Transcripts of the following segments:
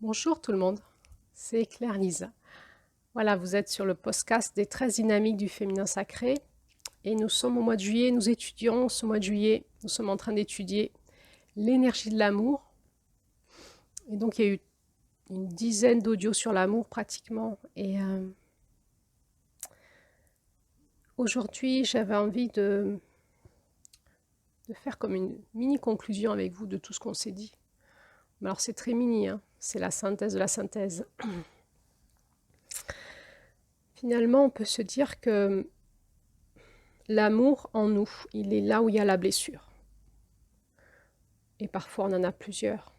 Bonjour tout le monde, c'est Claire Lisa. Voilà, vous êtes sur le podcast des 13 dynamiques du féminin sacré et nous sommes au mois de juillet, nous étudions ce mois de juillet, nous sommes en train d'étudier l'énergie de l'amour. Et donc il y a eu une dizaine d'audios sur l'amour pratiquement. Et aujourd'hui j'avais envie de faire comme une mini conclusion avec vous de tout ce qu'on s'est dit. Mais alors c'est très mini, hein, c'est la synthèse de la synthèse. Finalement on peut se dire que l'amour en nous, il est là où il y a la blessure. Et parfois on en a plusieurs.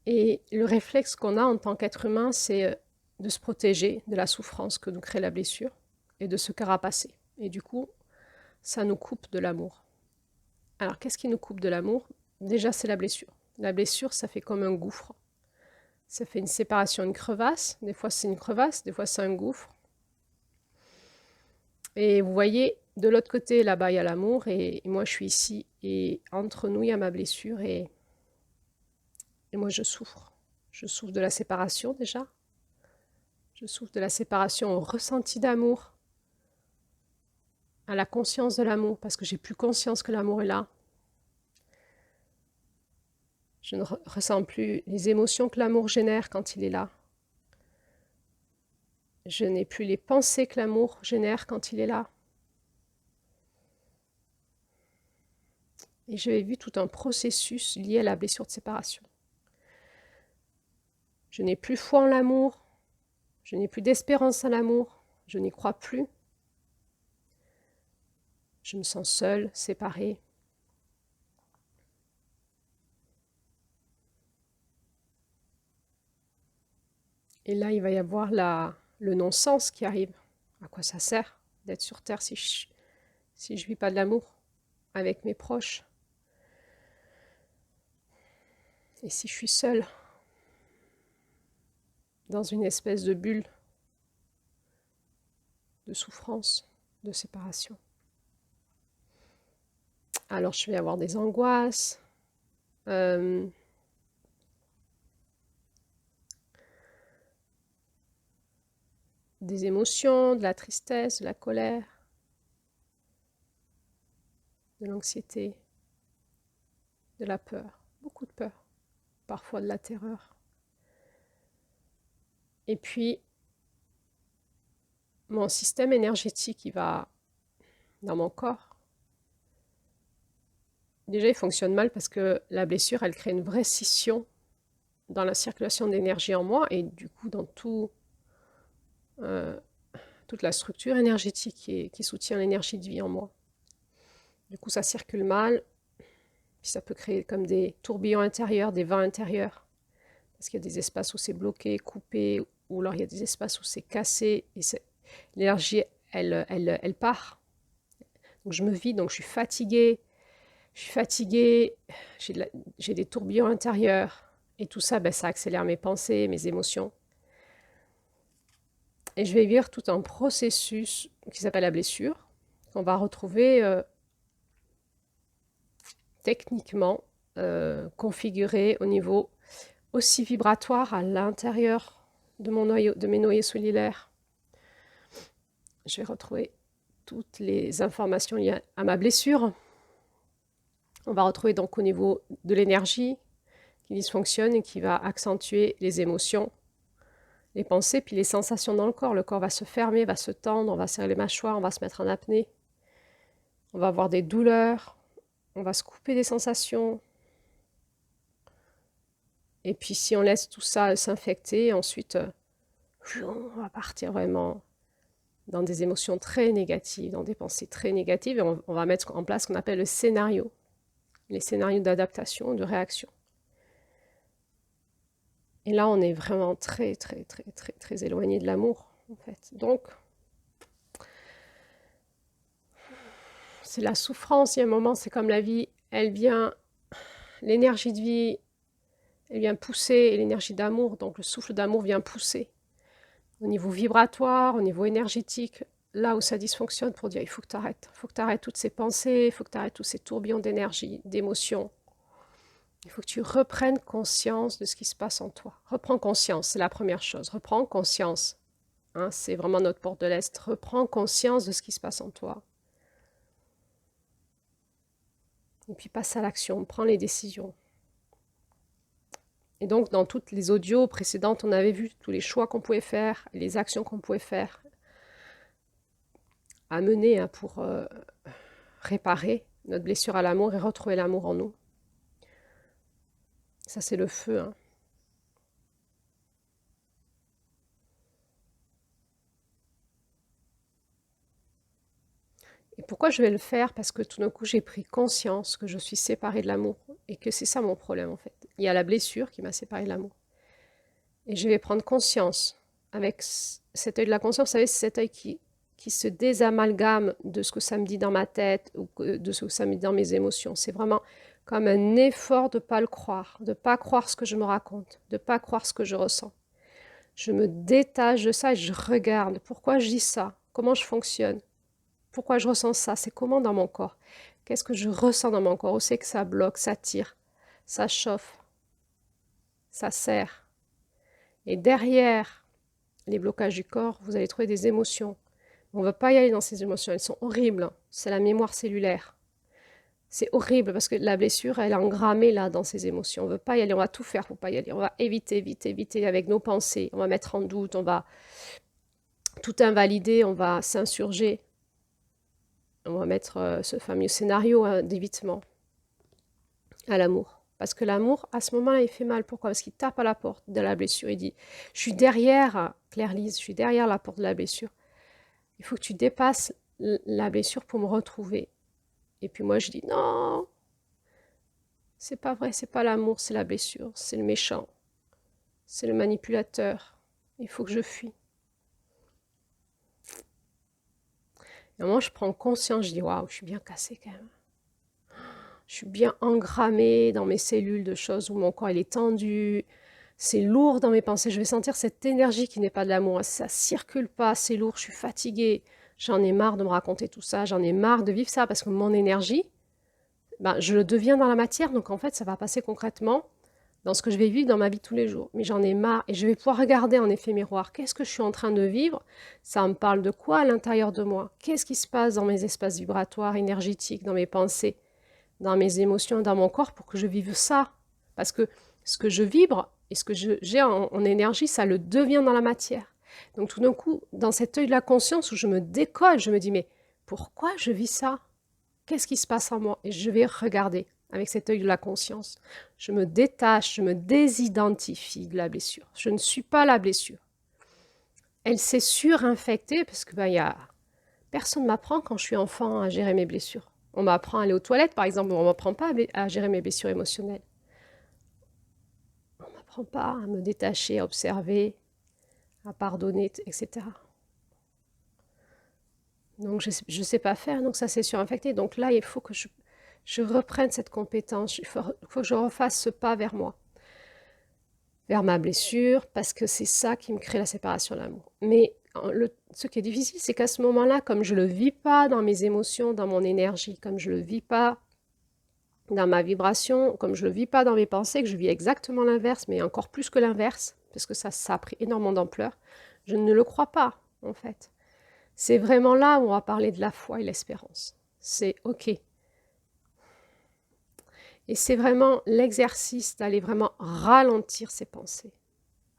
Et le réflexe qu'on a en tant qu'être humain, c'est de se protéger de la souffrance que nous crée la blessure et de se carapacer. Et du coup, ça nous coupe de l'amour. Alors, qu'est-ce qui nous coupe de l'amour? Déjà, c'est la blessure. La blessure, ça fait comme un gouffre. Ça fait une séparation, une crevasse. Des fois, c'est une crevasse, des fois, c'est un gouffre. Et vous voyez, de l'autre côté, là-bas, il y a l'amour et moi, je suis ici. Et entre nous, il y a ma blessure et moi, je souffre. Je souffre de la séparation déjà. Je souffre de la séparation au ressenti d'amour, à la conscience de l'amour, parce que j'ai plus conscience que l'amour est là. Je ne ressens plus les émotions que l'amour génère quand il est là. Je n'ai plus les pensées que l'amour génère quand il est là. Et j'ai vu tout un processus lié à la blessure de séparation. Je n'ai plus foi en l'amour, je n'ai plus d'espérance en l'amour, je n'y crois plus. Je me sens seule, séparée. Et là, il va y avoir le non-sens qui arrive. À quoi ça sert d'être sur Terre si je ne vis pas de l'amour avec mes proches? Et si je suis seule dans une espèce de bulle de souffrance, de séparation? Alors je vais avoir des angoisses, des émotions, de la tristesse, de la colère, de l'anxiété, de la peur, beaucoup de peur, parfois de la terreur. Et puis, mon système énergétique, il va dans mon corps. Déjà, il fonctionne mal parce que la blessure, elle crée une vraie scission dans la circulation d'énergie en moi et du coup dans toute la structure énergétique qui soutient l'énergie de vie en moi. Du coup, ça circule mal, puis ça peut créer comme des tourbillons intérieurs, des vents intérieurs, parce qu'il y a des espaces où c'est bloqué, coupé, ou alors il y a des espaces où c'est cassé, et l'énergie, elle part. Donc je me vide, donc je suis fatiguée, j'ai des tourbillons intérieurs, et tout ça, ben, ça accélère mes pensées, mes émotions. Et je vais vivre tout un processus qui s'appelle la blessure, qu'on va retrouver techniquement configuré au niveau aussi vibratoire à l'intérieur de mes noyaux cellulaires. Je vais retrouver toutes les informations liées à ma blessure. On va retrouver donc au niveau de l'énergie qui dysfonctionne et qui va accentuer les émotions, les pensées, puis les sensations dans le corps. Le corps va se fermer, va se tendre, on va serrer les mâchoires, on va se mettre en apnée. On va avoir des douleurs, on va se couper des sensations. Et puis si on laisse tout ça s'infecter, ensuite, on va partir vraiment dans des émotions très négatives, dans des pensées très négatives, et on va mettre en place ce qu'on appelle le scénario, les scénarios d'adaptation, de réaction. Et là, on est vraiment très, très, très, très, très éloigné de l'amour, en fait. Donc, c'est la souffrance, il y a un moment, c'est comme la vie, elle vient, l'énergie de vie, elle vient pousser, et l'énergie d'amour, donc le souffle d'amour vient pousser. Au niveau vibratoire, au niveau énergétique, là où ça dysfonctionne pour dire il faut que tu arrêtes toutes ces pensées, il faut que tu arrêtes tous ces tourbillons d'énergie, d'émotions. Il faut que tu reprennes conscience de ce qui se passe en toi. Reprends conscience, c'est la première chose. Reprends conscience. Hein, c'est vraiment notre porte de l'Est. Reprends conscience de ce qui se passe en toi. Et puis passe à l'action, prends les décisions. Et donc, dans toutes les audios précédentes, on avait vu tous les choix qu'on pouvait faire, les actions qu'on pouvait faire à mener hein, pour réparer notre blessure à l'amour et retrouver l'amour en nous. Ça, c'est le feu. Hein. Et pourquoi je vais le faire? Parce que tout d'un coup, j'ai pris conscience que je suis séparée de l'amour et que c'est ça mon problème en fait. Il y a la blessure qui m'a séparée de l'amour. Et je vais prendre conscience avec cet œil de la conscience. Vous savez, c'est cet œil qui se désamalgame de ce que ça me dit dans ma tête ou de ce que ça me dit dans mes émotions. C'est vraiment comme un effort de ne pas le croire, de ne pas croire ce que je me raconte, de ne pas croire ce que je ressens. Je me détache de ça et je regarde pourquoi je dis ça, comment je fonctionne, pourquoi je ressens ça, c'est comment dans mon corps, qu'est-ce que je ressens dans mon corps, où c'est que ça bloque, ça tire, ça chauffe, ça serre. Et derrière les blocages du corps, vous allez trouver des émotions. On ne va pas y aller dans ces émotions, elles sont horribles. C'est la mémoire cellulaire. C'est horrible parce que la blessure, elle est engrammée là dans ces émotions. On ne veut pas y aller, on va tout faire pour ne pas y aller. On va éviter, éviter, éviter avec nos pensées. On va mettre en doute, on va tout invalider, on va s'insurger. On va mettre ce fameux scénario hein, d'évitement à l'amour. Parce que l'amour, à ce moment-là, il fait mal. Pourquoi? Parce qu'il tape à la porte de la blessure. Il dit, je suis derrière, Claire-Lise, je suis derrière la porte de la blessure. Il faut que tu dépasses la blessure pour me retrouver. Et puis moi, je dis, non, c'est pas vrai, c'est pas l'amour, c'est la blessure, c'est le méchant, c'est le manipulateur. Il faut que je fuis. Et moi, je prends conscience, je dis, waouh, je suis bien cassée quand même. Je suis bien engrammée dans mes cellules de choses où mon corps il est tendu, c'est lourd dans mes pensées. Je vais sentir cette énergie qui n'est pas de l'amour. Ça circule pas, c'est lourd, je suis fatiguée. J'en ai marre de me raconter tout ça, j'en ai marre de vivre ça parce que mon énergie, ben, je le deviens dans la matière. Donc en fait, ça va passer concrètement dans ce que je vais vivre dans ma vie de tous les jours. Mais j'en ai marre et je vais pouvoir regarder en effet miroir. Qu'est-ce que je suis en train de vivre? Ça me parle de quoi à l'intérieur de moi? Qu'est-ce qui se passe dans mes espaces vibratoires, énergétiques, dans mes pensées, dans mes émotions, dans mon corps pour que je vive ça? Parce que ce que je vibre et ce que j'ai en énergie, ça le devient dans la matière. Donc tout d'un coup, dans cet œil de la conscience où je me décolle, je me dis mais pourquoi je vis ça? Qu'est-ce qui se passe en moi? Et je vais regarder avec cet œil de la conscience. Je me détache, je me désidentifie de la blessure. Je ne suis pas la blessure. Elle s'est surinfectée parce que personne ne m'apprend quand je suis enfant à gérer mes blessures. On m'apprend à aller aux toilettes, par exemple, mais on ne m'apprend pas à gérer mes blessures émotionnelles. On ne m'apprend pas à me détacher, à observer, à pardonner, etc. Donc, je ne sais pas faire, donc ça s'est surinfecté. Donc là, il faut que je reprenne cette compétence. Il faut que je refasse ce pas vers moi, vers ma blessure, parce que c'est ça qui me crée la séparation de l'amour. Mais ce qui est difficile, c'est qu'à ce moment-là, comme je ne le vis pas dans mes émotions, dans mon énergie, comme je ne le vis pas dans ma vibration, comme je ne le vis pas dans mes pensées, que je vis exactement l'inverse, mais encore plus que l'inverse, parce que ça a pris énormément d'ampleur, je ne le crois pas, en fait. C'est vraiment là où on va parler de la foi et l'espérance. C'est OK. Et c'est vraiment l'exercice d'aller vraiment ralentir ses pensées.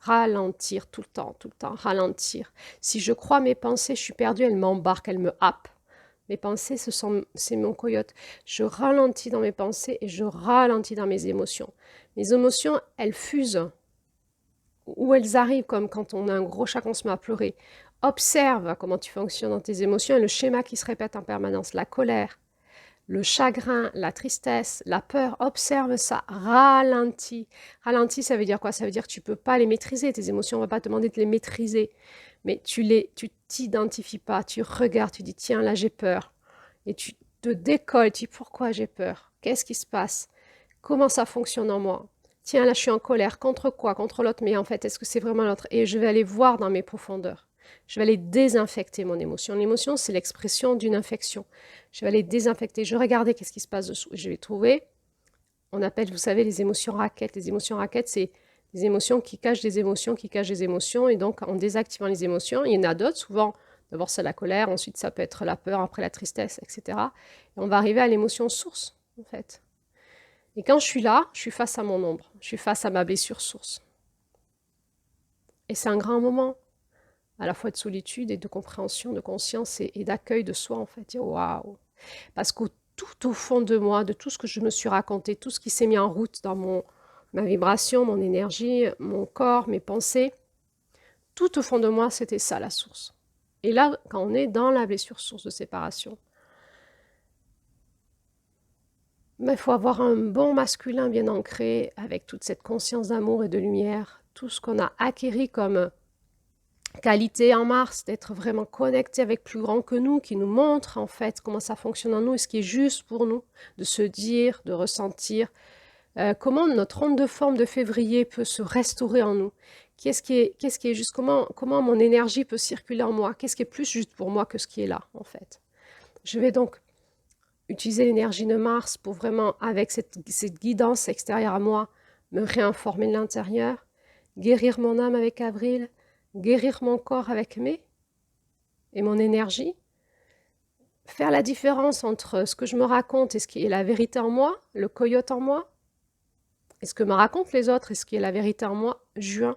Ralentir tout le temps, ralentir. Si je crois mes pensées, je suis perdue, elles m'embarquent, elles me happent. Mes pensées, c'est mon coyote. Je ralentis dans mes pensées et je ralentis dans mes émotions. Mes émotions, elles fusent. Où elles arrivent, comme quand on a un gros chat qu'on se met à pleurer. Observe comment tu fonctionnes dans tes émotions et le schéma qui se répète en permanence. La colère, le chagrin, la tristesse, la peur, observe ça, ralentis. Ralentis, ça veut dire quoi? Ça veut dire que tu ne peux pas les maîtriser, tes émotions, on ne va pas te demander de les maîtriser, mais tu t'identifies pas, tu regardes, tu dis tiens, là j'ai peur, et tu te décolles, tu dis pourquoi j'ai peur? Qu'est-ce qui se passe? Comment ça fonctionne en moi? Tiens, là je suis en colère, contre quoi? Contre l'autre, mais en fait, est-ce que c'est vraiment l'autre? Et je vais aller voir dans mes profondeurs. Je vais aller désinfecter mon émotion. L'émotion, c'est l'expression d'une infection. Je vais aller désinfecter. Je vais regarder qu'est-ce qui se passe dessous. Et je vais trouver on appelle, vous savez, les émotions raquettes. Les émotions raquettes, c'est des émotions qui cachent des émotions, qui cachent des émotions. Et donc, en désactivant les émotions, il y en a d'autres, souvent, d'abord c'est la colère, ensuite ça peut être la peur, après la tristesse, etc. Et on va arriver à l'émotion source, en fait. Et quand je suis là, je suis face à mon ombre, je suis face à ma blessure source. Et c'est un grand moment, à la fois de solitude et de compréhension, de conscience et d'accueil de soi, en fait. Waouh! Parce que tout au fond de moi, de tout ce que je me suis raconté, tout ce qui s'est mis en route dans ma vibration, mon énergie, mon corps, mes pensées, tout au fond de moi, c'était ça la source. Et là, quand on est dans la blessure source de séparation, il faut avoir un bon masculin bien ancré, avec toute cette conscience d'amour et de lumière, tout ce qu'on a acquis comme qualité en Mars, d'être vraiment connecté avec plus grand que nous, qui nous montre en fait comment ça fonctionne en nous et ce qui est juste pour nous, de se dire, de ressentir, comment notre onde de forme de février peut se restaurer en nous. Qu'est-ce qui est juste, comment mon énergie peut circuler en moi, qu'est-ce qui est plus juste pour moi que ce qui est là en fait. Je vais donc utiliser l'énergie de Mars pour vraiment, avec cette guidance extérieure à moi, me réinformer de l'intérieur, guérir mon âme avec Avril, guérir mon corps avec Mai et mon énergie, faire la différence entre ce que je me raconte et ce qui est la vérité en moi, le coyote en moi, et ce que me racontent les autres et ce qui est la vérité en moi, juin.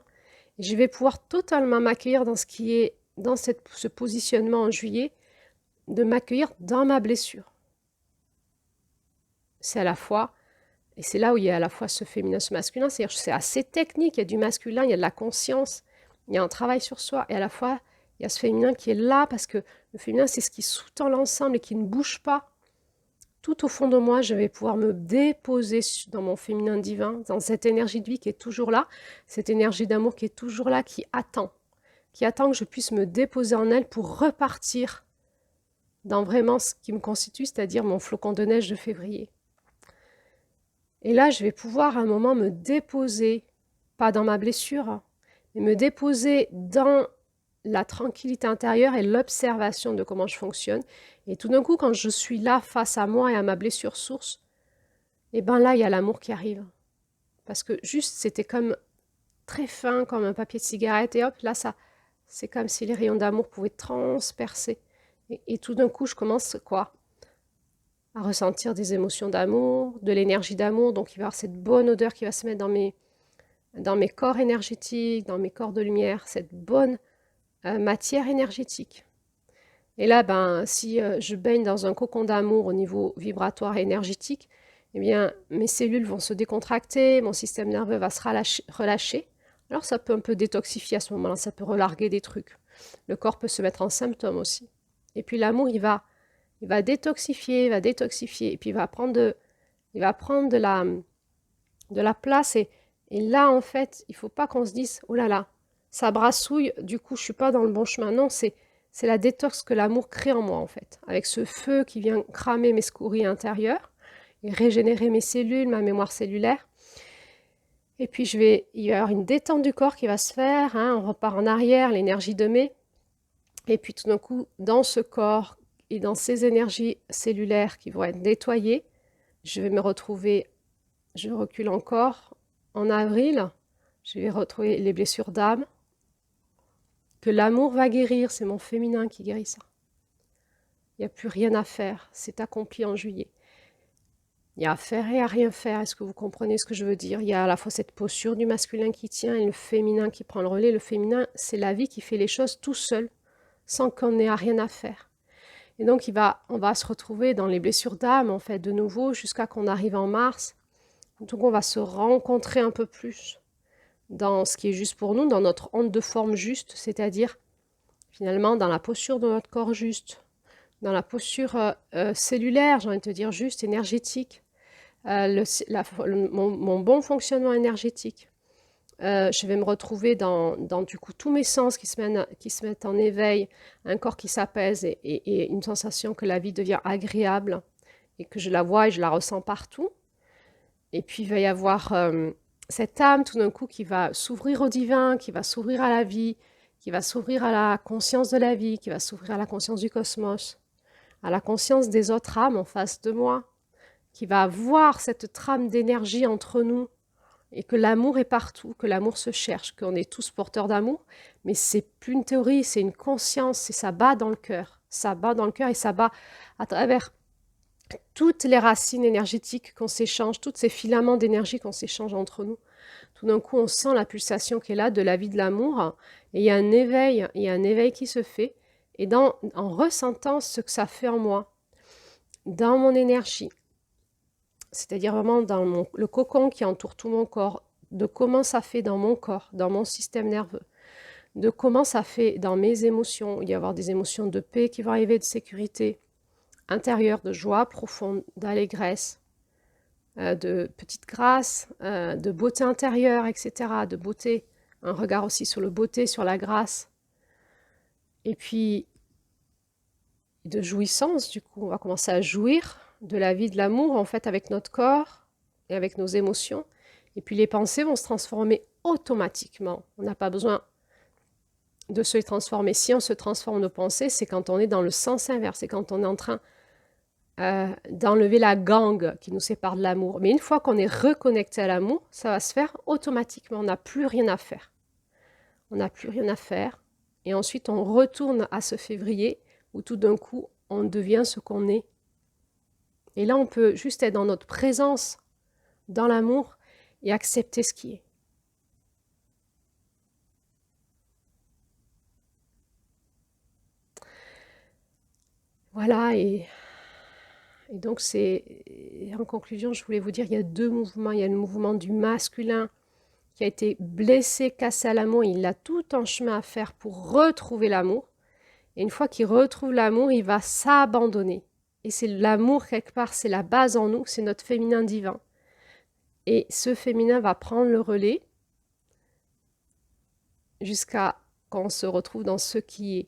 Et je vais pouvoir totalement m'accueillir dans ce qui est, dans ce positionnement en juillet, de m'accueillir dans ma blessure. C'est à la fois, et c'est là où il y a à la fois ce féminin, ce masculin, c'est-à-dire c'est assez technique, il y a du masculin, il y a de la conscience, il y a un travail sur soi, et à la fois, il y a ce féminin qui est là, parce que le féminin, c'est ce qui sous-tend l'ensemble et qui ne bouge pas. Tout au fond de moi, je vais pouvoir me déposer dans mon féminin divin, dans cette énergie de vie qui est toujours là, cette énergie d'amour qui est toujours là, qui attend que je puisse me déposer en elle pour repartir dans vraiment ce qui me constitue, c'est-à-dire mon flocon de neige de février. Et là, je vais pouvoir à un moment me déposer, pas dans ma blessure, mais me déposer dans la tranquillité intérieure et l'observation de comment je fonctionne. Et tout d'un coup, quand je suis là face à moi et à ma blessure source, et bien là, il y a l'amour qui arrive. Parce que juste, c'était comme très fin, comme un papier de cigarette, et hop, là, c'est comme si les rayons d'amour pouvaient transpercer. Et tout d'un coup, je commence quoi? À ressentir des émotions d'amour, de l'énergie d'amour. Donc, il va y avoir cette bonne odeur qui va se mettre dans mes corps énergétiques, dans mes corps de lumière, cette bonne matière énergétique. Et là, ben, si je baigne dans un cocon d'amour au niveau vibratoire et énergétique, eh bien, mes cellules vont se décontracter, mon système nerveux va se relâcher. Alors, ça peut un peu détoxifier à ce moment-là, ça peut relarguer des trucs. Le corps peut se mettre en symptômes aussi. Et puis, l'amour, il va détoxifier, et puis il va prendre de la place. Et là, en fait, il ne faut pas qu'on se dise, oh là là, ça brassouille, du coup, je ne suis pas dans le bon chemin. Non, c'est la détox que l'amour crée en moi, en fait, avec ce feu qui vient cramer mes scories intérieures et régénérer mes cellules, ma mémoire cellulaire. Et puis, il va y avoir une détente du corps qui va se faire, hein, on repart en arrière, l'énergie de mai. Et puis, tout d'un coup, dans ce corps et dans ces énergies cellulaires qui vont être nettoyées, je vais me retrouver, je recule encore, en avril, je vais retrouver les blessures d'âme, que l'amour va guérir, c'est mon féminin qui guérit ça. Il n'y a plus rien à faire, c'est accompli en juillet. Il y a à faire et à rien faire, est-ce que vous comprenez ce que je veux dire? Il y a à la fois cette posture du masculin qui tient et le féminin qui prend le relais. Le féminin, c'est la vie qui fait les choses tout seul, sans qu'on ait à rien à faire. Et donc, on va se retrouver dans les blessures d'âme, en fait, de nouveau, jusqu'à qu'on arrive en mars. Donc, on va se rencontrer un peu plus dans ce qui est juste pour nous, dans notre onde de forme juste, c'est-à-dire, finalement, dans la posture de notre corps juste, dans la posture cellulaire, j'ai envie de te dire juste, énergétique, mon bon fonctionnement énergétique. Je vais me retrouver dans du coup tous mes sens qui se mettent en éveil, un corps qui s'apaise et une sensation que la vie devient agréable et que je la vois et je la ressens partout. Et puis il va y avoir cette âme tout d'un coup qui va s'ouvrir au divin, qui va s'ouvrir à la vie, qui va s'ouvrir à la conscience de la vie, qui va s'ouvrir à la conscience du cosmos, à la conscience des autres âmes en face de moi. qui va voir cette trame d'énergie entre nous et que l'amour est partout, que l'amour se cherche, qu'on est tous porteurs d'amour, mais c'est plus une théorie, c'est une conscience, et ça bat dans le cœur. Ça bat dans le cœur et ça bat à travers toutes les racines énergétiques qu'on s'échange, tous ces filaments d'énergie qu'on s'échange entre nous. Tout d'un coup, on sent la pulsation qui est là de la vie de l'amour, et il y a un éveil qui se fait, et en ressentant ce que ça fait en moi, dans mon énergie, c'est-à-dire vraiment dans le cocon qui entoure tout mon corps, de comment ça fait dans mon corps, dans mon système nerveux, de comment ça fait dans mes émotions. Il va y avoir des émotions de paix qui vont arriver, de sécurité intérieure, de joie profonde, d'allégresse, de petite grâce, de beauté intérieure, etc., de beauté. Un regard aussi sur le beauté, sur la grâce. Et puis, de jouissance, du coup, on va commencer à jouir de la vie, de l'amour, en fait, avec notre corps et avec nos émotions. Et puis, les pensées vont se transformer automatiquement. On n'a pas besoin de se transformer. Si on se transforme nos pensées, c'est quand on est dans le sens inverse, c'est quand on est en train d'enlever la gangue qui nous sépare de l'amour. Mais une fois qu'on est reconnecté à l'amour, ça va se faire automatiquement. On n'a plus rien à faire. On n'a plus rien à faire. Et ensuite, on retourne à ce février où tout d'un coup, on devient ce qu'on est. Et là, on peut juste être dans notre présence, dans l'amour, et accepter ce qui est. Voilà, et donc en conclusion, je voulais vous dire, il y a deux mouvements. Il y a le mouvement du masculin qui a été blessé, cassé à l'amour. Il a tout un chemin à faire pour retrouver l'amour. Et une fois qu'il retrouve l'amour, il va s'abandonner. Et c'est l'amour, quelque part, c'est la base en nous, c'est notre féminin divin. Et ce féminin va prendre le relais jusqu'à quand on se retrouve dans ce qui est.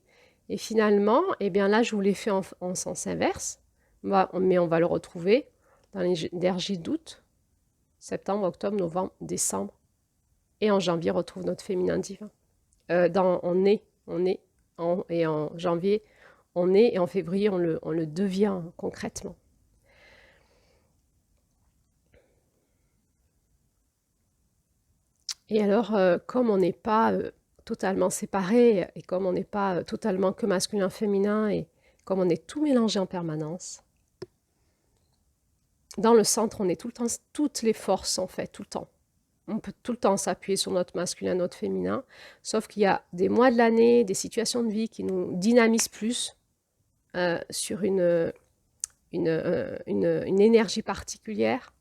Et finalement, eh bien là, je vous l'ai fait en sens inverse, mais on va le retrouver dans l'énergie d'août, septembre, octobre, novembre, décembre. Et en janvier, on retrouve notre féminin divin. Et en janvier, on est, et en février, on le devient concrètement. Et alors, comme on n'est pas totalement séparés, et comme on n'est pas totalement que masculin-féminin, et comme on est tout mélangé en permanence, dans le centre, on est tout le temps, toutes les forces, en fait, tout le temps. On peut tout le temps s'appuyer sur notre masculin, notre féminin, sauf qu'il y a des mois de l'année, des situations de vie qui nous dynamisent plus sur une énergie particulière.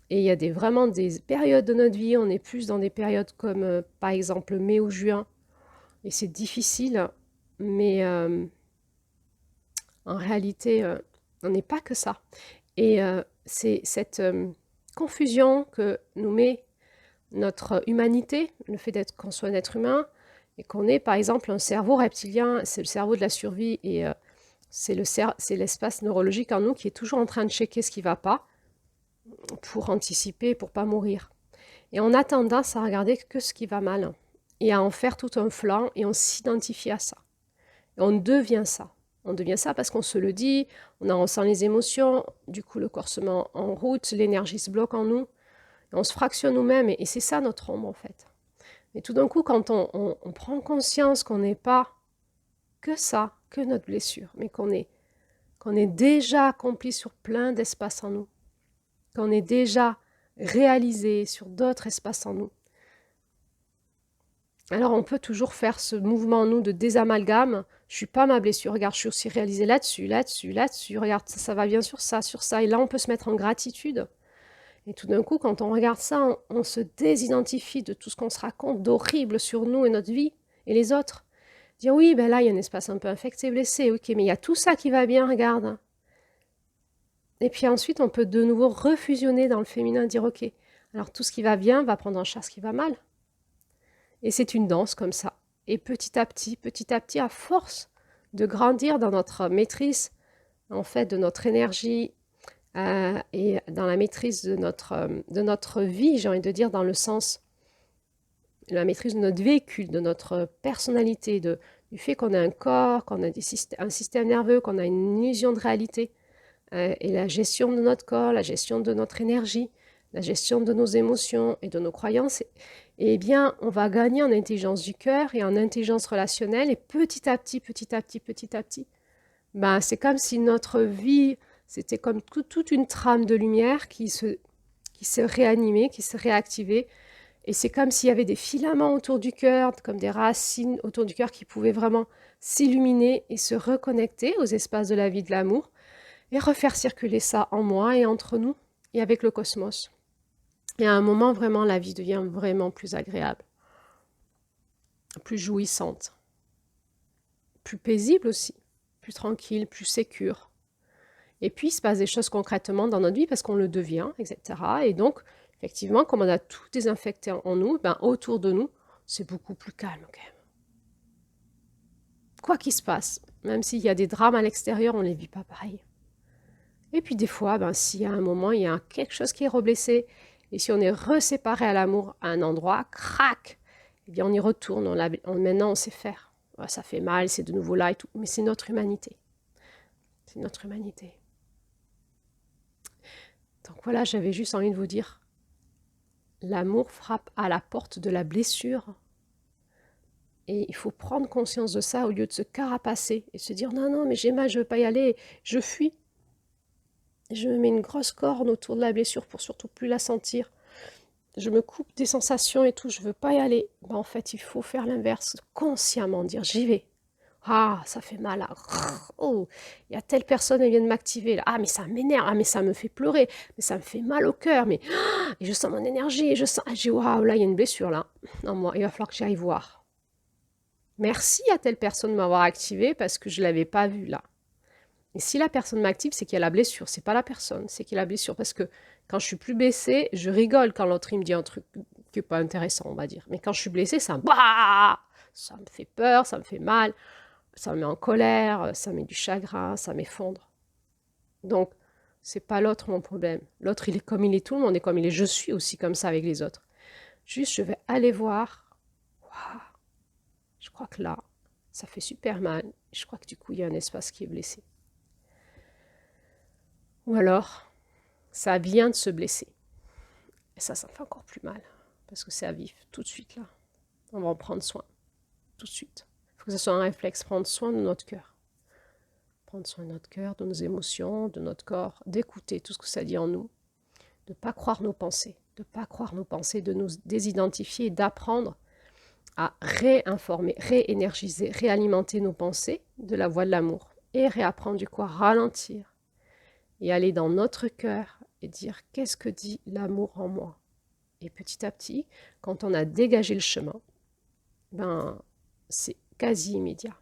Et il y a vraiment des périodes de notre vie, on est plus dans des périodes comme par exemple mai ou juin, et c'est difficile, mais en réalité, on n'est pas que ça. Et c'est cette confusion que nous met notre humanité, le fait qu'on soit un être humain, et qu'on ait par exemple un cerveau reptilien, c'est le cerveau de la survie, et c'est l'espace neurologique en nous qui est toujours en train de checker ce qui ne va pas, pour anticiper, pour ne pas mourir. Et on a tendance à regarder que ce qui va mal, et à en faire tout un flanc, et on s'identifie à ça. Et on devient ça. On devient ça parce qu'on se le dit, on en ressent les émotions, du coup le corps se met en route, l'énergie se bloque en nous, et on se fractionne nous-mêmes, et c'est ça notre ombre en fait. Et tout d'un coup, quand on prend conscience qu'on n'est pas que ça, que notre blessure, mais qu'on est déjà accompli sur plein d'espaces en nous, qu'on est déjà réalisé sur d'autres espaces en nous. Alors on peut toujours faire ce mouvement en nous de désamalgame. Je ne suis pas ma blessure, regarde, je suis aussi réalisée là-dessus, là-dessus, là-dessus, regarde, ça va bien sur ça, et là on peut se mettre en gratitude. Et tout d'un coup, quand on regarde ça, on se désidentifie de tout ce qu'on se raconte d'horrible sur nous et notre vie et les autres. Dire oui, ben là il y a un espace un peu infecté, blessé, ok, mais il y a tout ça qui va bien, regarde. Et puis ensuite, on peut de nouveau refusionner dans le féminin, dire ok, alors tout ce qui va bien va prendre en charge ce qui va mal. Et c'est une danse comme ça. Et petit à petit, à force de grandir dans notre maîtrise, en fait, de notre énergie et dans la maîtrise de notre vie, j'ai envie de dire, dans le sens, la maîtrise de notre véhicule, de notre personnalité, du fait qu'on a un corps, qu'on a un système nerveux, qu'on a une illusion de réalité, et la gestion de notre corps, la gestion de notre énergie, la gestion de nos émotions et de nos croyances, eh bien, on va gagner en intelligence du cœur et en intelligence relationnelle. Et petit à petit, ben, c'est comme si notre vie, c'était comme toute une trame de lumière qui se réanimait, qui se réactivait. Et c'est comme s'il y avait des filaments autour du cœur, comme des racines autour du cœur qui pouvaient vraiment s'illuminer et se reconnecter aux espaces de la vie de l'amour et refaire circuler ça en moi et entre nous et avec le cosmos. Et à un moment, vraiment, la vie devient vraiment plus agréable, plus jouissante, plus paisible aussi, plus tranquille, plus sécure. Et puis, il se passe des choses concrètement dans notre vie parce qu'on le devient, etc. Et donc, effectivement, comme on a tout désinfecté en nous, ben, autour de nous, c'est beaucoup plus calme quand même. Quoi qu'il se passe, même s'il y a des drames à l'extérieur, on ne les vit pas pareil. Et puis des fois, ben, s'il y a un moment, il y a quelque chose qui est reblessé, et si on est reséparé à l'amour à un endroit, crac, eh bien on y retourne, maintenant on sait faire. Ça fait mal, c'est de nouveau là et tout, mais c'est notre humanité. C'est notre humanité. Donc voilà, j'avais juste envie de vous dire, l'amour frappe à la porte de la blessure. Et il faut prendre conscience de ça au lieu de se carapacer et se dire non, non, mais j'ai mal, je ne veux pas y aller, je fuis. Je me mets une grosse corne autour de la blessure pour surtout plus la sentir. Je me coupe des sensations et tout, je ne veux pas y aller. Ben, en fait, il faut faire l'inverse, consciemment dire j'y vais. Ah, ça fait mal là. Oh, il y a telle personne, elle vient de m'activer là. Ah, mais ça m'énerve. Ah, mais ça me fait pleurer. Mais ça me fait mal au cœur. Mais et je sens mon énergie. Et je sens. Ah, waouh, là, il y a une blessure là. Non, moi, il va falloir que j'aille voir. Merci à telle personne de m'avoir activé parce que je ne l'avais pas vue là. Et si la personne m'active, c'est qu'il y a la blessure. C'est pas la personne, c'est qu'il y a la blessure. Parce que quand je suis plus blessée, je rigole quand l'autre il me dit un truc qui n'est pas intéressant, on va dire. Mais quand je suis blessée, ça me fait peur, ça me fait mal. Ça me met en colère, ça me met du chagrin, ça m'effondre. Donc, c'est pas l'autre mon problème. L'autre, il est comme il est, tout le monde est comme il est. Je suis aussi comme ça avec les autres. Juste, je vais aller voir. Waouh, je crois que là, ça fait super mal. Je crois que du coup, il y a un espace qui est blessé. Ou alors, ça vient de se blesser. Et ça me fait encore plus mal. Parce que c'est à vif, tout de suite là. On va en prendre soin. Tout de suite. Il faut que ce soit un réflexe, prendre soin de notre cœur. Prendre soin de notre cœur, de nos émotions, de notre corps, d'écouter tout ce que ça dit en nous, de ne pas croire nos pensées, de nous désidentifier et d'apprendre à réinformer, réénergiser, réalimenter nos pensées de la voie de l'amour et réapprendre du coup à ralentir et aller dans notre cœur et dire qu'est-ce que dit l'amour en moi. Et petit à petit, quand on a dégagé le chemin, ben c'est quasi immédiat.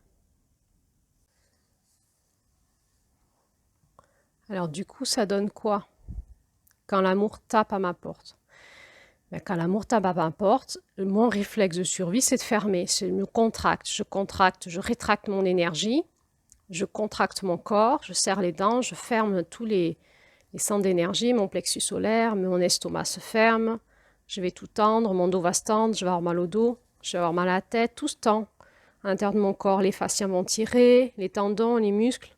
Alors du coup, ça donne quoi quand l'amour tape à ma porte? Ben, quand l'amour tape à ma porte, mon réflexe de survie, c'est de fermer. Je me contracte, je rétracte mon énergie, je contracte mon corps, je serre les dents, je ferme tous les centres d'énergie, mon plexus solaire, mon estomac se ferme, je vais tout tendre, mon dos va se tendre, je vais avoir mal au dos, je vais avoir mal à la tête, tout se tend. À l'intérieur de mon corps, les fascias vont tirer, les tendons, les muscles,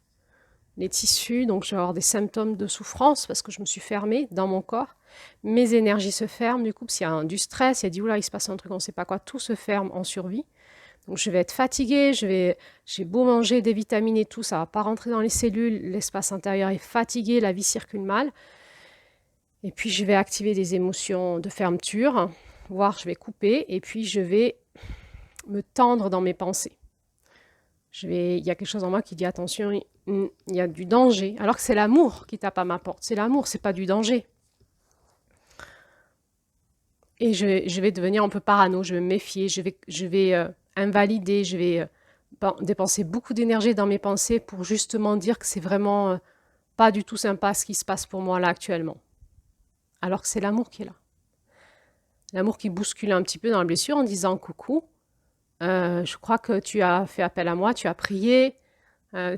les tissus, donc je vais avoir des symptômes de souffrance parce que je me suis fermée dans mon corps. Mes énergies se ferment, du coup, s'il y a du stress, il y a dit, oula, il se passe un truc, on ne sait pas quoi, tout se ferme en survie. Donc je vais être fatiguée, j'ai beau manger des vitamines et tout, ça ne va pas rentrer dans les cellules, l'espace intérieur est fatigué, la vie circule mal. Et puis je vais activer des émotions de fermeture, voire je vais couper, et puis je vais me tendre dans mes pensées. Il y a quelque chose en moi qui dit attention, il y a du danger, alors que c'est l'amour qui tape à ma porte. C'est l'amour, c'est pas du danger. Et je vais devenir un peu parano, je vais me méfier, je vais invalider, je vais dépenser beaucoup d'énergie dans mes pensées pour justement dire que c'est vraiment pas du tout sympa ce qui se passe pour moi là actuellement. Alors que c'est l'amour qui est là. L'amour qui bouscule un petit peu dans la blessure en disant coucou, je crois que tu as fait appel à moi, tu as prié,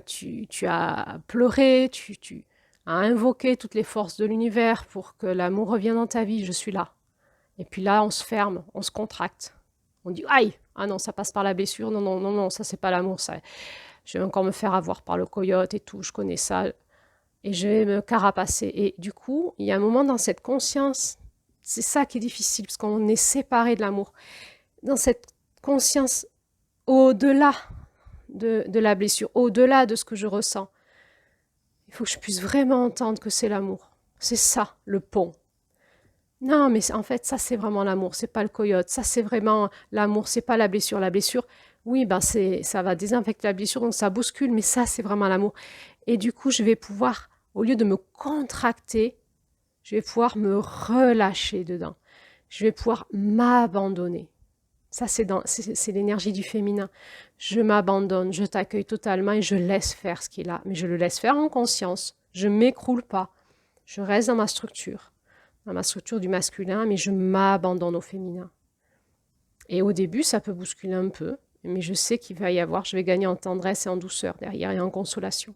tu as pleuré, tu as invoqué toutes les forces de l'univers pour que l'amour revienne dans ta vie, je suis là. Et puis là, on se ferme, on se contracte. On dit aïe, ah non, ça passe par la blessure, non, non, non, non, ça c'est pas l'amour, ça. Je vais encore me faire avoir par le coyote et tout, je connais ça. et je vais me carapacer. Et du coup, il y a un moment dans cette conscience, c'est ça qui est difficile, parce qu'on est séparé de l'amour. Dans cette conscience au-delà de la blessure, au-delà de ce que je ressens, il faut que je puisse vraiment entendre que c'est l'amour. C'est ça, le pont. Non, mais en fait, ça, c'est vraiment l'amour. C'est pas le coyote. Ça, c'est vraiment l'amour. C'est pas la blessure. La blessure, oui, ben ça va désinfecter la blessure, donc ça bouscule, mais ça, c'est vraiment l'amour. Et du coup, je vais pouvoir, au lieu de me contracter, je vais pouvoir me relâcher dedans. Je vais pouvoir m'abandonner. Ça, c'est l'énergie du féminin. Je m'abandonne, je t'accueille totalement et je laisse faire ce qu'il a. Mais je le laisse faire en conscience. Je ne m'écroule pas. Je reste dans ma structure du masculin, mais je m'abandonne au féminin. Et au début, ça peut bousculer un peu, mais je sais qu'il va y avoir, je vais gagner en tendresse et en douceur derrière et en consolation.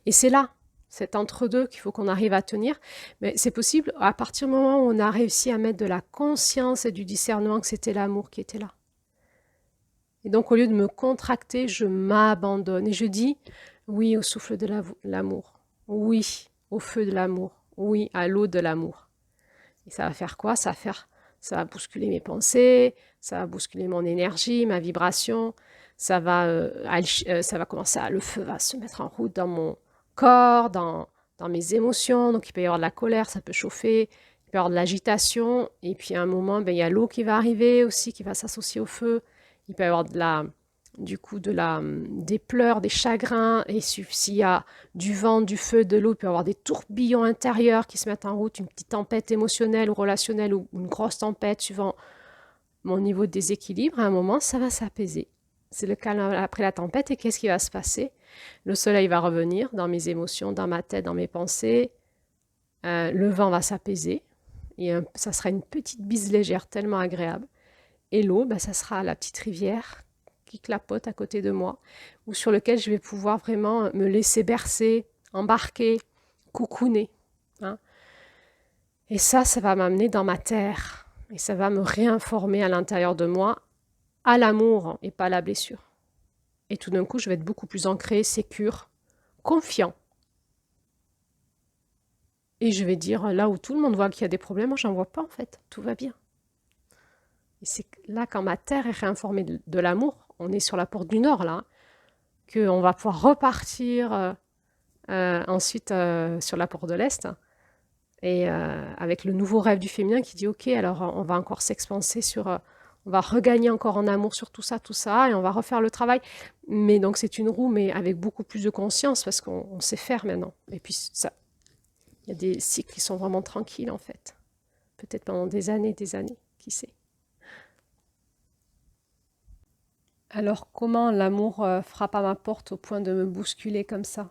Et c'est là, cet entre-deux qu'il faut qu'on arrive à tenir. Mais c'est possible à partir du moment où on a réussi à mettre de la conscience et du discernement que c'était l'amour qui était là. Et donc, au lieu de me contracter, je m'abandonne et je dis oui au souffle de l'amour, oui au feu de l'amour, oui à l'eau de l'amour. Et ça va faire quoi? Ça va bousculer mes pensées, ça va bousculer mon énergie, ma vibration, ça va commencer le feu va se mettre en route dans mon corps, dans mes émotions. Donc il peut y avoir de la colère, ça peut chauffer, il peut y avoir de l'agitation, et puis à un moment, il y a l'eau qui va arriver aussi, qui va s'associer au feu. Il peut y avoir des pleurs, des chagrins, et s'il y a du vent, du feu, de l'eau, il peut y avoir des tourbillons intérieurs qui se mettent en route, une petite tempête émotionnelle ou relationnelle ou une grosse tempête suivant mon niveau de déséquilibre. À un moment, ça va s'apaiser. C'est le calme après la tempête, et qu'est-ce qui va se passer? Le soleil va revenir dans mes émotions, dans ma tête, dans mes pensées. Le vent va s'apaiser, et ça sera une petite bise légère tellement agréable. Et l'eau, ça sera la petite rivière qui clapote à côté de moi, ou sur lequel je vais pouvoir vraiment me laisser bercer, embarquer, cocooner. Hein. Et ça va m'amener dans ma terre, et ça va me réinformer à l'intérieur de moi, à l'amour et pas à la blessure. Et tout d'un coup, je vais être beaucoup plus ancré, sécure, confiant. Et je vais dire, là où tout le monde voit qu'il y a des problèmes, moi j'en vois pas en fait, tout va bien. Et c'est là, quand ma terre est réinformée de l'amour, on est sur la porte du Nord là, qu'on va pouvoir repartir ensuite sur la porte de l'Est, et avec le nouveau rêve du féminin qui dit ok, alors on va encore s'expanser on va regagner encore en amour sur tout ça, et on va refaire le travail. Mais donc c'est une roue, mais avec beaucoup plus de conscience, parce qu'on sait faire maintenant. Et puis ça, il y a des cycles qui sont vraiment tranquilles en fait. Peut-être pendant des années, qui sait. Alors comment l'amour frappe à ma porte au point de me bousculer comme ça?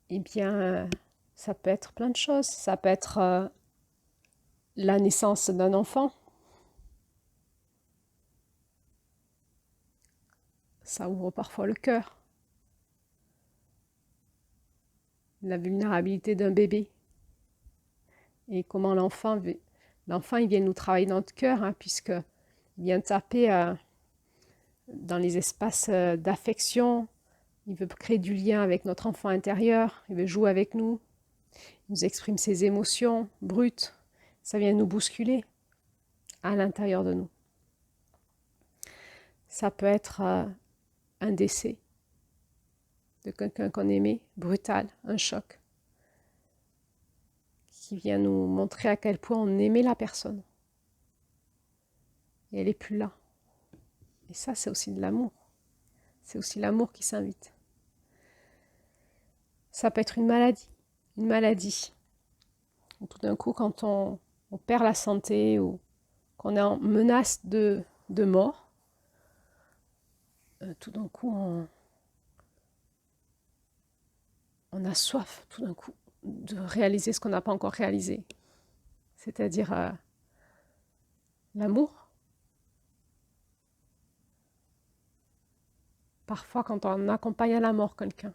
Eh bien, ça peut être plein de choses. Ça peut être la naissance d'un enfant. Ça ouvre parfois le cœur. La vulnérabilité d'un bébé. Et comment l'enfant, il vient nous travailler dans notre cœur, hein, puisqu'il vient taper dans les espaces d'affection. Il veut créer du lien avec notre enfant intérieur. Il veut jouer avec nous. Il nous exprime ses émotions brutes. Ça vient nous bousculer à l'intérieur de nous. Ça peut être un décès de quelqu'un qu'on aimait, brutal, un choc, qui vient nous montrer à quel point on aimait la personne. Et elle n'est plus là. Et ça, c'est aussi de l'amour. C'est aussi l'amour qui s'invite. Ça peut être une maladie. Une maladie. Tout d'un coup, quand on perd la santé ou qu'on est en menace de mort, tout d'un coup, on a soif, tout d'un coup, de réaliser ce qu'on n'a pas encore réalisé. C'est-à-dire l'amour. Parfois, quand on accompagne à la mort quelqu'un,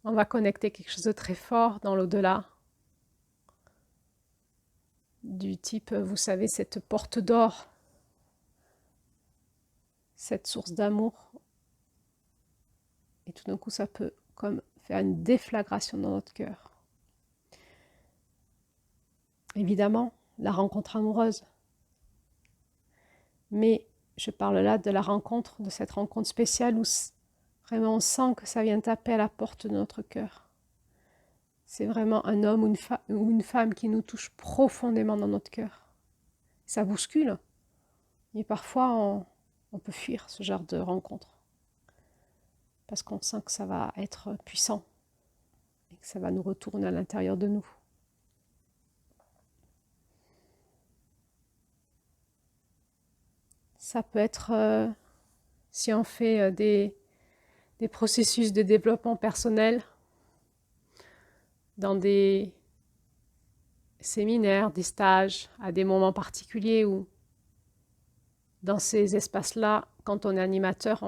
on va connecter quelque chose de très fort dans l'au-delà. Du type, vous savez, cette porte d'or cette source d'amour. Et tout d'un coup, ça peut comme faire une déflagration dans notre cœur. Évidemment, la rencontre amoureuse. Mais je parle là de la rencontre, de cette rencontre spéciale où vraiment on sent que ça vient taper à la porte de notre cœur. C'est vraiment un homme ou une femme qui nous touche profondément dans notre cœur. Ça bouscule. Et parfois, on peut fuir ce genre de rencontre. Parce qu'on sent que ça va être puissant. Et que ça va nous retourner à l'intérieur de nous. Ça peut être, si on fait des processus de développement personnel, dans des séminaires, des stages, à des moments particuliers où, dans ces espaces-là, quand on est animateur,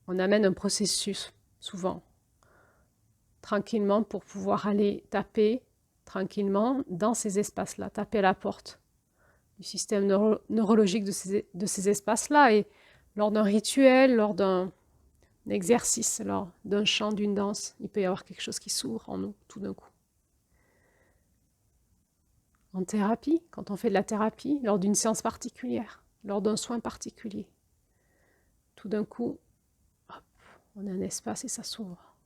on amène un processus, souvent, tranquillement, pour pouvoir aller taper tranquillement dans ces espaces-là, taper à la porte du système neurologique de ces espaces-là. Et lors d'un rituel, lors d'un exercice, lors d'un chant, d'une danse, il peut y avoir quelque chose qui s'ouvre en nous, tout d'un coup. En thérapie, quand on fait de la thérapie, lors d'une séance particulière, lors d'un soin particulier, tout d'un coup, hop, on a un espace et ça s'ouvre.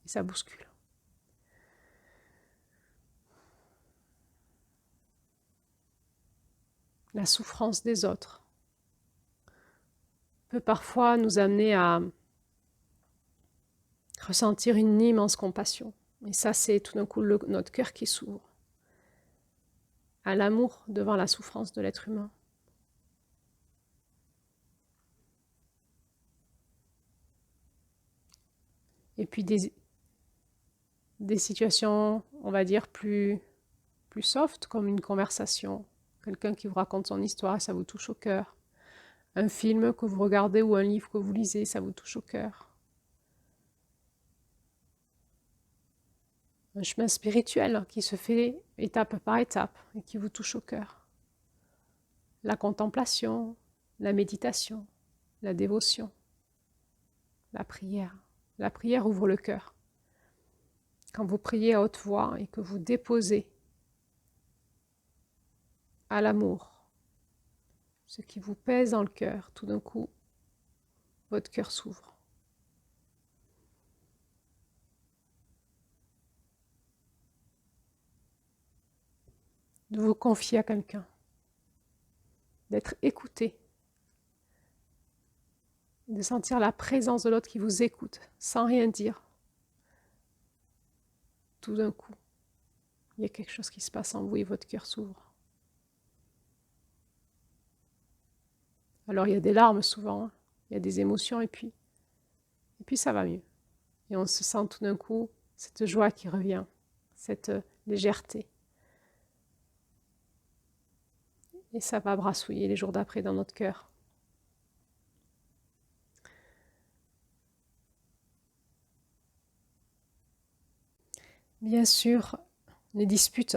Et ça bouscule. La souffrance des autres peut parfois nous amener à ressentir une immense compassion. Et ça, c'est tout d'un coup notre cœur qui s'ouvre à l'amour devant la souffrance de l'être humain. Et puis des situations, on va dire, plus soft, comme une conversation. Quelqu'un qui vous raconte son histoire et ça vous touche au cœur. Un film que vous regardez ou un livre que vous lisez, ça vous touche au cœur. Un chemin spirituel qui se fait étape par étape et qui vous touche au cœur. La contemplation, la méditation, la dévotion, la prière. La prière ouvre le cœur. Quand vous priez à haute voix et que vous déposez à l'amour ce qui vous pèse dans le cœur, tout d'un coup, votre cœur s'ouvre. De vous confier à quelqu'un, d'être écouté, de sentir la présence de l'autre qui vous écoute sans rien dire. Tout d'un coup, il y a quelque chose qui se passe en vous et votre cœur s'ouvre. Alors il y a des larmes souvent, hein. Il y a des émotions et puis ça va mieux. Et on se sent tout d'un coup cette joie qui revient, cette légèreté. Et ça va brassouiller les jours d'après dans notre cœur. Bien sûr, les disputes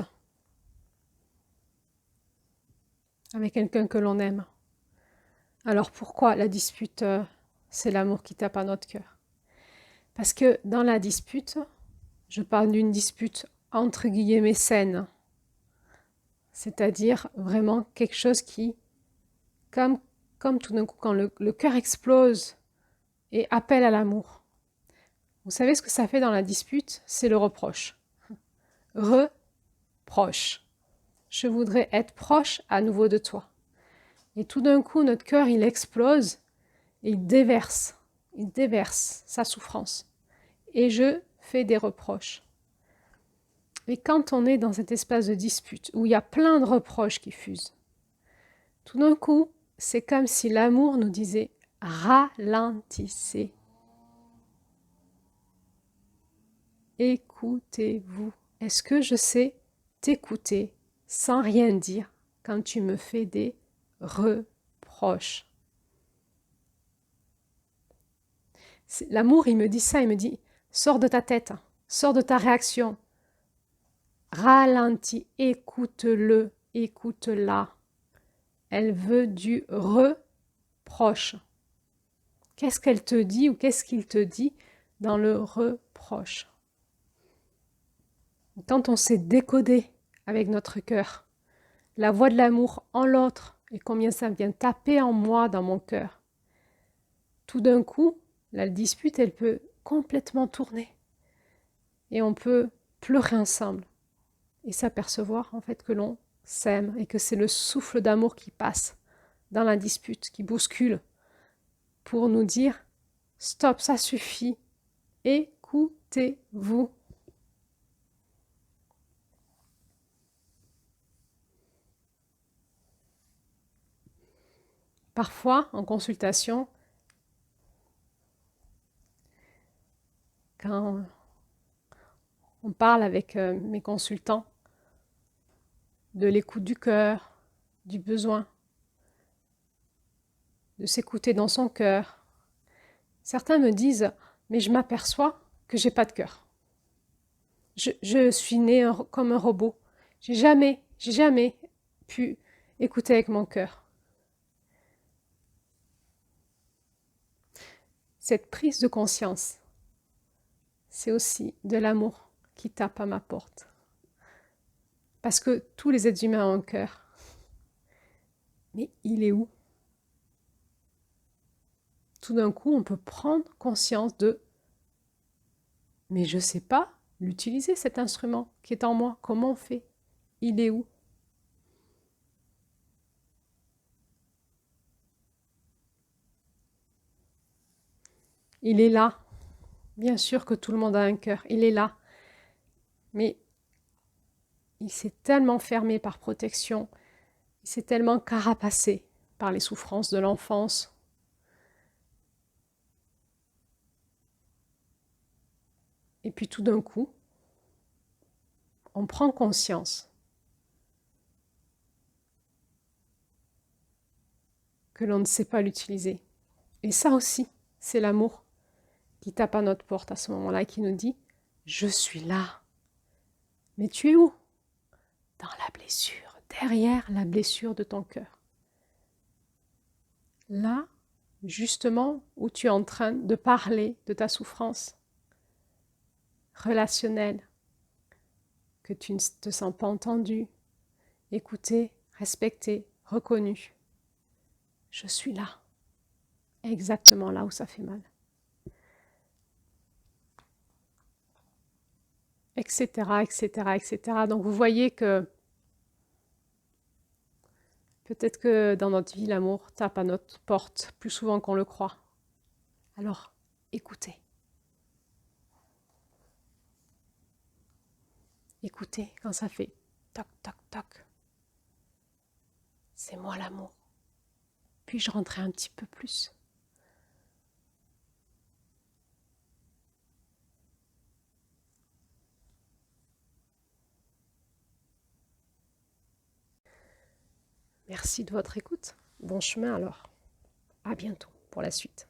avec quelqu'un que l'on aime. Alors pourquoi la dispute, c'est l'amour qui tape à notre cœur? Parce que dans la dispute, je parle d'une dispute entre guillemets saine, c'est-à-dire vraiment quelque chose qui, comme tout d'un coup quand le cœur explose et appelle à l'amour. Vous savez ce que ça fait dans la dispute? C'est le reproche. Reproche. Je voudrais être proche à nouveau de toi. Et tout d'un coup, notre cœur, il explose et il déverse sa souffrance. Et je fais des reproches. Et quand on est dans cet espace de dispute, où il y a plein de reproches qui fusent, tout d'un coup, c'est comme si l'amour nous disait « ralentissez ». Écoutez-vous. Est-ce que je sais t'écouter sans rien dire quand tu me fais des reproches? L'amour, il me dit ça, il me dit « sors de ta tête, sors de ta réaction, ralentis, écoute-le, écoute-la. elle veut du reproche. Qu'est-ce qu'elle te dit ou qu'est-ce qu'il te dit dans le reproche? Quand on sait décoder avec notre cœur la voix de l'amour en l'autre et combien ça vient taper en moi, dans mon cœur, tout d'un coup, la dispute, elle peut complètement tourner. Et on peut pleurer ensemble et s'apercevoir en fait que l'on s'aime et que c'est le souffle d'amour qui passe dans la dispute, qui bouscule pour nous dire « Stop, ça suffit, écoutez-vous ». Parfois, en consultation, quand on parle avec mes consultants de l'écoute du cœur, du besoin, de s'écouter dans son cœur, certains me disent « Mais je m'aperçois que j'ai pas de cœur. Je suis née comme un robot. J'ai jamais pu écouter avec mon cœur. » Cette prise de conscience, c'est aussi de l'amour qui tape à ma porte. Parce que tous les êtres humains ont un cœur. Mais il est où? Tout d'un coup, on peut prendre conscience de « Mais je ne sais pas l'utiliser, cet instrument qui est en moi. Comment on fait? Il est où ?» Il est là. Bien sûr que tout le monde a un cœur. Il est là. Mais il s'est tellement fermé par protection. Il s'est tellement carapacé par les souffrances de l'enfance. Et puis tout d'un coup, on prend conscience que l'on ne sait pas l'utiliser. Et ça aussi, c'est l'amour qui tape à notre porte à ce moment-là et qui nous dit « Je suis là. » Mais tu es où? Dans la blessure, derrière la blessure de ton cœur. Là, justement, où tu es en train de parler de ta souffrance relationnelle, que tu ne te sens pas entendu, écouté, respecté, reconnu. Je suis là, exactement là où ça fait mal. Etc., etc., etc. Donc vous voyez que peut-être que dans notre vie, l'amour tape à notre porte plus souvent qu'on le croit. Alors, écoutez. Écoutez quand ça fait toc, toc, toc. C'est moi l'amour. Puis-je rentrer un petit peu plus? Merci de votre écoute. Bon chemin alors. À bientôt pour la suite.